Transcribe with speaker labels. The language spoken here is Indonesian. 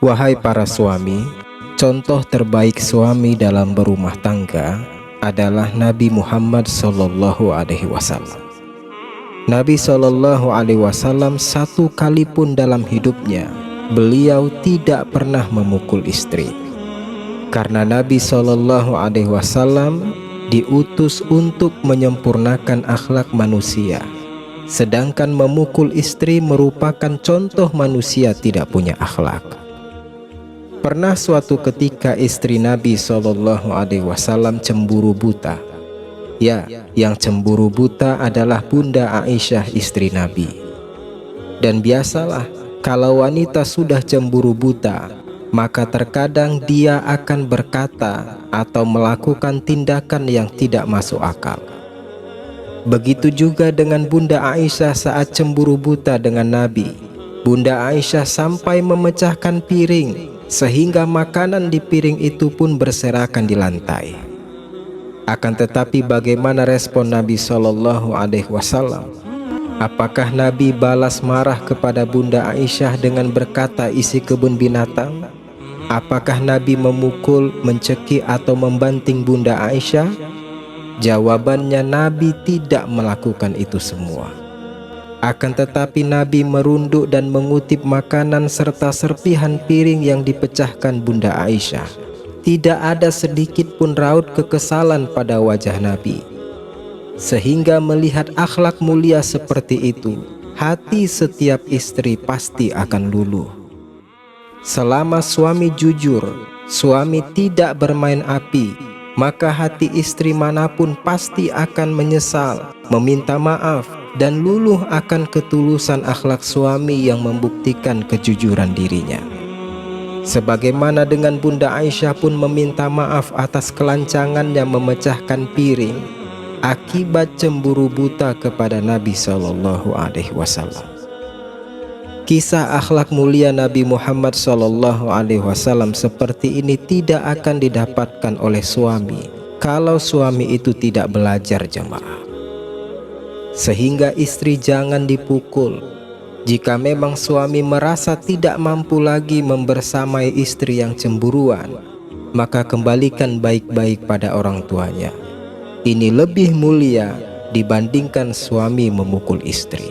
Speaker 1: Wahai para suami, contoh terbaik suami dalam berumah tangga adalah Nabi Muhammad SAW. Nabi SAW satu kali pun dalam hidupnya beliau tidak pernah memukul istri. Karena Nabi SAW diutus untuk menyempurnakan akhlak manusia, sedangkan memukul istri merupakan contoh manusia tidak punya akhlak. Pernah suatu ketika istri Nabi SAW cemburu buta. Ya, yang cemburu buta adalah Bunda Aisyah istri Nabi. Dan biasalah, kalau wanita sudah cemburu buta, maka terkadang dia akan berkata atau melakukan tindakan yang tidak masuk akal. Begitu juga dengan Bunda Aisyah saat cemburu buta dengan Nabi. Bunda Aisyah sampai memecahkan piring, sehingga makanan di piring itu pun berserakan di lantai. Akan tetapi bagaimana respon Nabi SAW? Apakah Nabi balas marah kepada Bunda Aisyah dengan berkata isi kebun binatang? Apakah Nabi memukul, mencekik atau membanting Bunda Aisyah? Jawabannya, Nabi tidak melakukan itu semua. Akan tetapi Nabi merunduk dan mengutip makanan serta serpihan piring yang dipecahkan Bunda Aisyah. Tidak ada sedikit pun raut kekesalan pada wajah Nabi. Sehingga melihat akhlak mulia seperti itu, hati setiap istri pasti akan luluh. Selama suami jujur, suami tidak bermain api, maka hati istri manapun pasti akan menyesal, meminta maaf, dan luluh akan ketulusan akhlak suami yang membuktikan kejujuran dirinya. Sebagaimana dengan Bunda Aisyah pun meminta maaf atas kelancangannya memecahkan piring akibat cemburu buta kepada Nabi SAW. Kisah akhlak mulia Nabi Muhammad SAW seperti ini tidak akan didapatkan oleh suami kalau suami itu tidak belajar, jemaah. Sehingga istri jangan dipukul. Jika memang suami merasa tidak mampu lagi membersamai istri yang cemburuan, maka kembalikan baik-baik pada orang tuanya. Ini lebih mulia dibandingkan suami memukul istri.